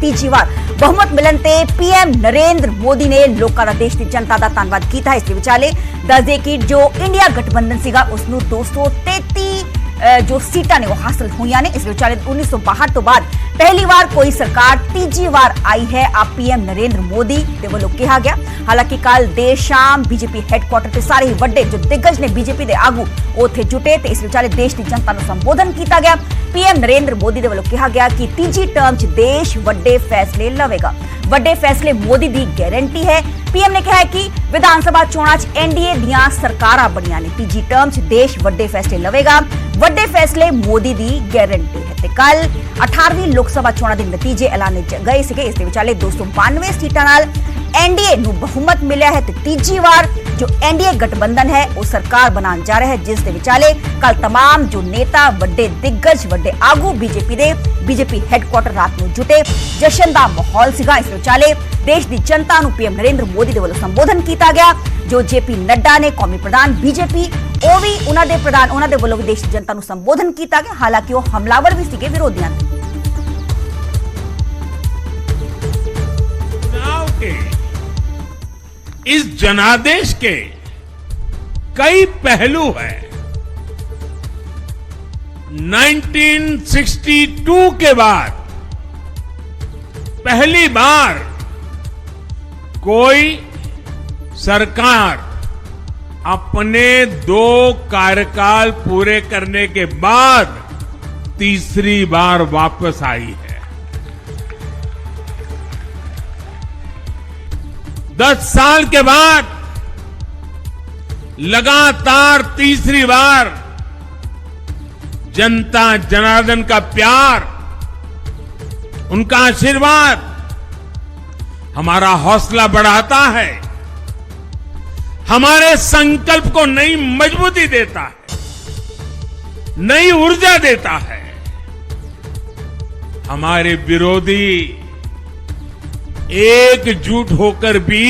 ਤੀਜੀ ਵਾਰ ਬਹੁਮਤ ਮਿਲਣ ਤੇ ਪੀਐਮ ਨਰਿੰਦਰ ਮੋਦੀ ਨੇ ਲੋਕਾਂ ਦਾ, ਦੇਸ਼ ਦੀ ਜਨਤਾ ਦਾ ਧੰਨਵਾਦ ਕੀਤਾ। ਇਸ ਦੇ ਵਿਚਾਲੇ ਦੱਸਦੇ ਕਿ ਜੋ ਇੰਡੀਆ ਗਠਬੰਧਨ ਸੀਗਾ ਉਸ ਨੂੰ 233 जो सीटां ने वो हासिल हुई ने। इस विचाले 1962 तो बाद पहली बार कोई सरकार तीजी बार आई है। आप पीएम नरेंद्र मोदी के वालों कहा गया। हालांकि कल देर शाम बीजेपी हैडक्वार्टर से सारे ही वड्डे जो दिग्गज ने बीजेपी के आगू उत्थे जुटे ते इस विचाले देश की जनता को संबोधन किया गया। पीएम नरेंद्र मोदी के वालों कहा गया कि तीजी टर्म च देश वड्डे फैसले लवेगा। वड्डे फैसले मोदी की गारंटी है। पीएम ने कहा है कि विधानसभा चोणां च एनडीए दियां सरकारां बणियां ने, तीजी टर्म च देश वड्डे फैसले लवेगा। वड्डे फैसले मोदी की गारंटी है। ते कल 18वीं लोकसभा चोणां दे नतीजे ऐलाने गए थे। इस विचाले 292 सीटां नाल एनडीए नूं बहुमत मिलिया है। तीजी बार जो एनडीए गठबंधन है वो सरकार बनाने जा रहा है, जिस दे विचाले कल तमाम जो नेता, वड्डे दिग्गज, वड्डे आगू बीजेपी हैडक्वार्टर रात में जुटे। जशन का माहौल सीगा। इस विचाले देश की जनता नूं पीएम नरेंद्र मोदी के वालों संबोधन किया गया। जो जेपी नड्डा ने कौमी प्रधान बीजेपी ਉਹ ਵੀ ਉਹਨਾਂ ਦੇ ਪ੍ਰਧਾਨ, ਉਹਨਾਂ ਦੇ ਵੱਲੋਂ ਦੇਸ਼ ਦੀ ਜਨਤਾ ਨੂੰ ਸੰਬੋਧਨ ਕੀਤਾ ਗਿਆ। ਹਾਲਾਂਕਿ ਉਹ ਹਮਲਾਵਰ ਵੀ ਸੀਗੇ ਵਿਰੋਧੀਆਂ ਦੇ। चुनाव के इस जनादेश के कई पहलू हैं। 1962 के बाद पहली बार कोई सरकार अपने 2 कार्यकाल पूरे करने के बाद तीसरी बार वापस आई है। 10 साल के बाद लगातार तीसरी बार जनता जनार्दन का प्यार, उनका आशीर्वाद हमारा हौसला बढ़ाता है, हमारे संकल्प को नई मजबूती देता है, नई ऊर्जा देता है। हमारे विरोधी एकजुट होकर भी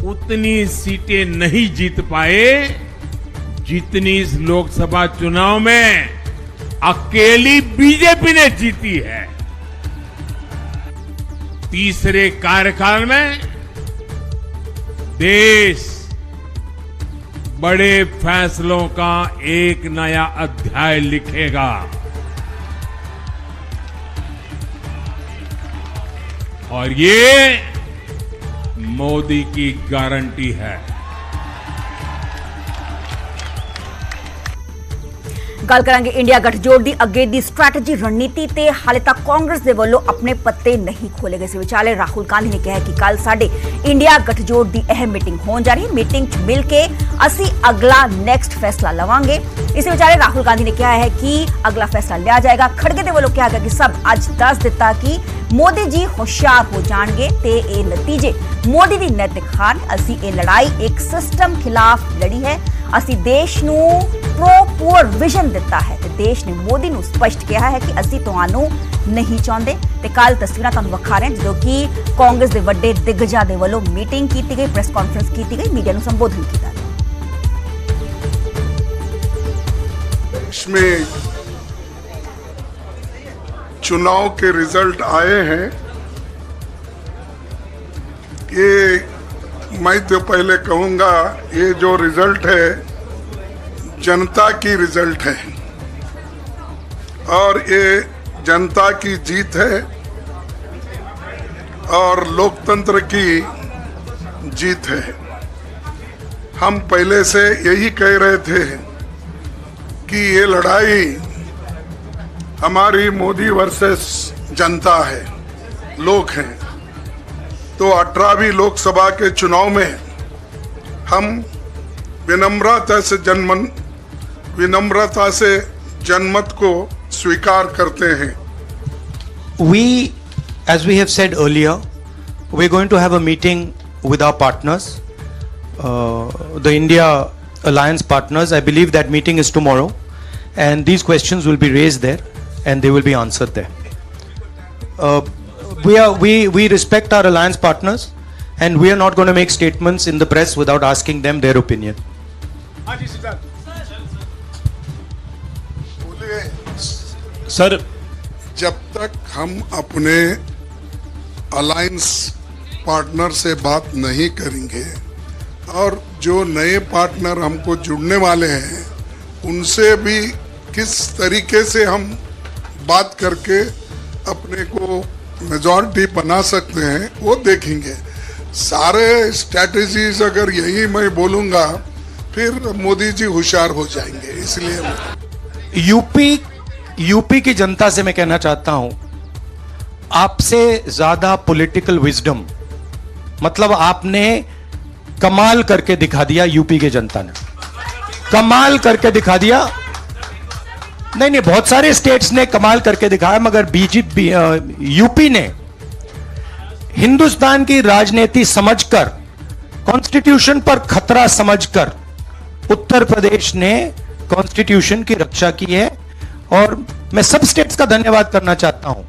उतनी सीटें नहीं जीत पाए जितनी इस लोकसभा चुनाव में अकेली बीजेपी ने जीती है। तीसरे कार्यकाल में देश बड़े फैसलों का एक नया अध्याय लिखेगा और ये मोदी की गारंटी है। गल करांगे इंडिया गठजोड़ की अगे की स्ट्रैटेजी रणनीति ते हाले तक कांग्रेस के वालों अपने पत्ते नहीं खोले गए। इस विचाले राहुल गांधी ने कहा कि कल साडे इंडिया गठजोड़ की अहम मीटिंग होने जा रही है। मीटिंग मिल के असी अगला नेक्स्ट फैसला लवांगे। इस विचाले राहुल गांधी ने कहा है कि अगला फैसला लिया जाएगा। खड़गे के वालों कहा गया कि सब अज दस दिता कि मोदी जी होशियार हो जाएंगे ते ये नतीजे मोदी की नैतिक हार। असी ये लड़ाई एक सिस्टम खिलाफ लड़ी है। असी देश नू प्रो पुअर विजन दिता है ते देश ने मोदी नू स्पष्ट कहा है कि असी तुहानू नहीं चाहते। ते कल तस्वीरां तुहानू विखा रहे हैं जो कि कांग्रेस के वड्डे दिग्गजां दे वल्लों मीटिंग की गई, प्रेस कॉन्फ्रेंस की गई, मीडिया नू संबोधन किया गया। देश में चुनाव के रिजल्ट आए हैं। ये मैं तो पहले कहूंगा ये जो रिजल्ट है जनता की रिजल्ट है और ये जनता की जीत है और लोकतंत्र की जीत है। हम पहले से यही कह रहे थे कि ये लड़ाई हमारी मोदी वर्सेस जनता है, लोग हैं। तो 18वीं लोकसभा के चुनाव में हम विनम्रता से जनमत को स्वीकार करते हैं। We, as we have said earlier, we're going to have a meeting with our partners, the India Alliance partners. I believe that meeting is tomorrow, and these questions will be raised there, and they will be answered there. We respect our alliance partners, and we are not going to make statements in the press without asking them their opinion. Sir जब तक हम अपने alliance partner से बात नहीं करेंगे और जो नए पार्टनर हमको जुड़ने वाले हैं उनसे भी किस तरीके से हम बात करके अपने को मेजॉरिटी बना सकते हैं वो देखेंगे। सारे स्ट्रैटेजीज अगर यही मैं बोलूँगा फिर मोदी जी होशियार हो जाएंगे। इसलिए यूपी की जनता से मैं कहना चाहता हूं, आपसे ज्यादा पॉलिटिकल विजडम, मतलब आपने कमाल करके दिखा दिया। यूपी की जनता ने कमाल करके दिखा दिया। नहीं, बहुत सारे स्टेट्स ने कमाल करके दिखाया, मगर बीजेपी यूपी ने हिंदुस्तान की राजनीति समझकर, कॉन्स्टिट्यूशन पर खतरा समझकर उत्तर प्रदेश ने कॉन्स्टिट्यूशन की रक्षा की है। और मैं सब स्टेट्स का धन्यवाद करना चाहता हूं,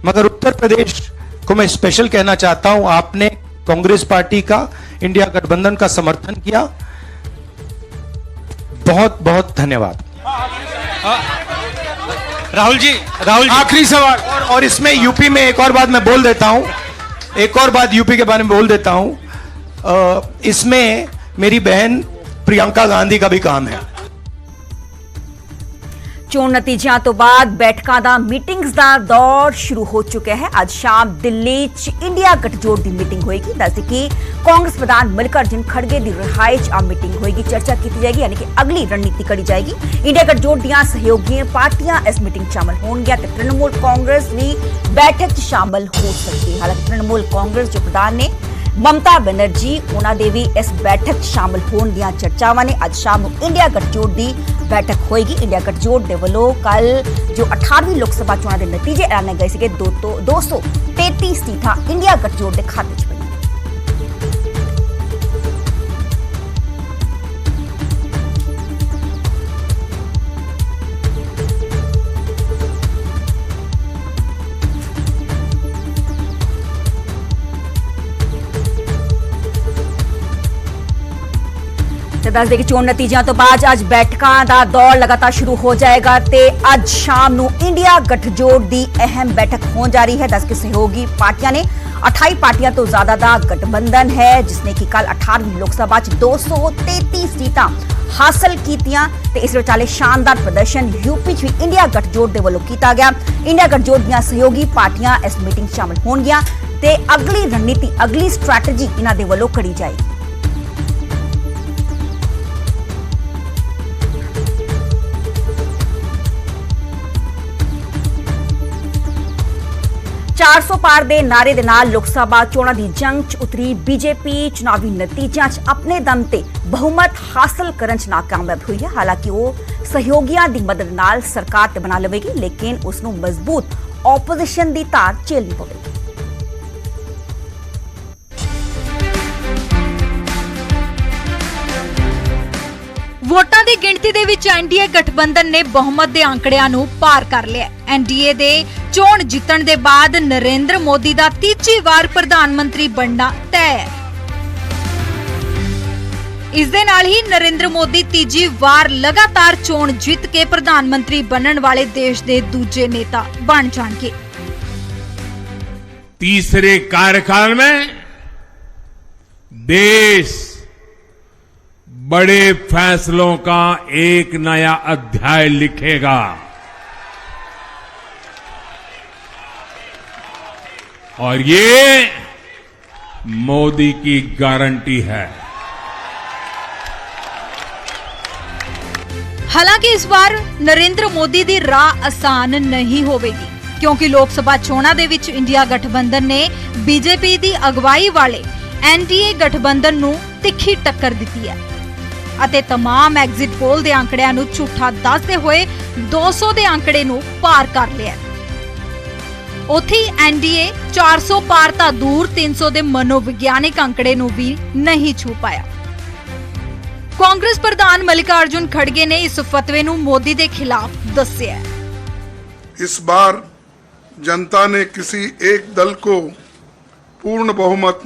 मगर उत्तर प्रदेश को मैं स्पेशल कहना चाहता हूं। आपने कांग्रेस पार्टी का, इंडिया गठबंधन का समर्थन किया। बहुत बहुत धन्यवाद। राहुल जी आखिरी सवाल। और इसमें यूपी में एक और बात मैं बोल देता हूं, एक और बात यूपी के बारे में बोल देता हूं। इसमें मेरी बहन प्रियंका गांधी का भी काम है। ਚੋਣ ਨਤੀਜਿਆਂ ਤੋਂ ਬਾਅਦ ਬੈਠਕਾਂ ਦਾ ਮੀਟਿੰਗਸ ਦਾ ਦੌਰ ਸ਼ੁਰੂ ਹੋ ਚੁੱਕਿਆ ਹੈ। ਅੱਜ ਸ਼ਾਮ ਦਿੱਲੀ 'ਚ ਇੰਡੀਆ ਗੱਠਜੋੜ ਦੀ ਮੀਟਿੰਗ ਹੋਏਗੀ। ਦੱਸਦੇ ਕਿ ਕਾਂਗਰਸ ਪ੍ਰਧਾਨ ਮੱਲਿਕਾਰਜੁਨ ਖੜਗੇ ਦੀ ਰਿਹਾਇਸ਼ ਆ ਮੀਟਿੰਗ ਹੋਏਗੀ, ਚਰਚਾ ਕੀਤੀ ਜਾਏਗੀ, ਯਾਨੀ ਕਿ ਅਗਲੀ ਰਣਨੀਤੀ ਘੜੀ ਜਾਏਗੀ। ਇੰਡੀਆ ਗੱਠਜੋੜ ਦੀਆਂ ਸਹਿਯੋਗੀ ਪਾਰਟੀਆਂ ਇਸ ਮੀਟਿੰਗ 'ਚ ਸ਼ਾਮਲ ਹੋਣਗੀਆਂ ਤੇ ਤ੍ਰਿਣਮੂਲ ਕਾਂਗਰਸ ਵੀ ਬੈਠਕ 'ਚ ਸ਼ਾਮਲ ਹੋ ਸਕਦੀ ਹੈ। ਹਾਲਾਂਕਿ ਤ੍ਰਿਣਮੂਲ ਕਾਂਗਰਸ ਜੋ ਪ੍ਰਧਾਨ ਨੇ ਮਮਤਾ ਬੈਨਰਜੀ, ਉਹਨਾਂ ਦੇ ਵੀ ਇਸ ਬੈਠਕ 'ਚ ਸ਼ਾਮਲ ਹੋਣ ਦੀਆਂ ਚਰਚਾਵਾਂ ਨੇ। ਅੱਜ ਸ਼ਾਮ ਨੂੰ ਇੰਡੀਆ ਗੱਠਜੋੜ ਦੀ बैठक होएगी। इंडिया गठजोड़ के वालों कल जो 18वीं लोकसभा चुनाव के नतीजे ऐलाने गए थे, 233 सीटां इंडिया गठजोड़ के खाते च पईआं। दस दे कि चोण नतीजों तो बाद अज बैठकों का दौर लगातार शुरू हो जाएगा ते अज शाम नू इंडिया गठजोड़ की अहम बैठक होने जा रही है। दस के सहयोगी पार्टियां ने 28 पार्टियां तो ज्यादा का गठबंधन है, जिसने कि कल 18वीं लोकसभा 233 सीटां हासिल कीतियां ते इस विचाले शानदार प्रदर्शन यूपी भी इंडिया गठजोड़ के वालों किया गया। इंडिया गठजोड़ दी सहयोगी पार्टियां इस मीटिंग शामिल होणगियां ते अगली रणनीति, अगली स्ट्रैटेजी इन्हां दे वालों करी जाएगी। 400 पार दे नारे दे नाल लोकसभा चोणां दी जंग च उतरी बीजेपी चुनावी नतीजियां च अपने दम ते बहुमत हासिल करन च नाकामयाब हुई है। हालांकि वो सहयोगियां दी मदद नाल सरकार ते बना लवेगी, लेकिन उसनूं मजबूत ओपोजिशन दी तार झेलनी पवेगी। ਵੋਟਾਂ ਦੀ ਗਿਣਤੀ ਦੇ ਵਿੱਚ ਐਨਡੀਏ ਗਠਬੰਧਨ ਨੇ ਬਹੁਮਤ ਦੇ ਅੰਕੜਿਆਂ ਨੂੰ ਪਾਰ ਕਰ ਲਿਆ। ਐਨਡੀਏ ਦੇ ਚੋਣ ਜਿੱਤਣ ਦੇ ਬਾਅਦ ਨਰਿੰਦਰ ਮੋਦੀ ਦਾ ਤੀਜੀ ਵਾਰ ਪ੍ਰਧਾਨ ਮੰਤਰੀ ਬਣਨਾ ਤੈਅ ਹੈ। ਇਸ ਦੇ ਨਾਲ ਹੀ ਨਰਿੰਦਰ ਮੋਦੀ ਤੀਜੀ ਵਾਰ ਲਗਾਤਾਰ ਚੋਣ ਜਿੱਤ ਕੇ ਪ੍ਰਧਾਨ ਮੰਤਰੀ ਬਣਨ ਵਾਲੇ ਦੇਸ਼ ਦੇ ਦੂਜੇ ਨੇਤਾ ਬਣ ਜਾਣਗੇ। तीसरे कार्यकाल में देश बड़े फैसलों का एक नया अध्याय लिखेगा। और ये मोदी की गारंटी है। हालांकि इस बार नरेंद्र मोदी दी राह आसान नहीं होवेगी, क्योंकि लोक सभा चोणां दे विच इंडिया गठबंधन ने बीजेपी दी अगवाई वाले एनडीए गठबंधन नूं तिखी टक्कर दित्ती है ਅਤੇ तमाम एग्जिट पोल ਦੇ ਅੰਕੜਿਆਂ ਨੂੰ ਝੂਠਾ ਦੱਸਦੇ ਹੋਏ 200 ਦੇ ਅੰਕੜੇ ਨੂੰ ਪਾਰ ਕਰ ਲਿਆ। ਉੱਥੇ ਐਨਡੀਏ 400 ਪਾਰ ਤਾਂ ਦੂਰ 300 ਦੇ ਮਨੋਵਿਗਿਆਨਿਕ ਅੰਕੜੇ ਨੂੰ ਵੀ ਨਹੀਂ ਛੂ ਪਾਇਆ। ਕਾਂਗਰਸ ਪ੍ਰਧਾਨ ਮੱਲਿਕਾਰਜੁਨ ਖੜਗੇ ਨੇ ਇਸ ਫਤਵੇ ਨੂੰ ਮੋਦੀ ਦੇ ਖਿਲਾਫ ਦੱਸਿਆ। इस बार जनता ने किसी एक दल को पूर्ण बहुमत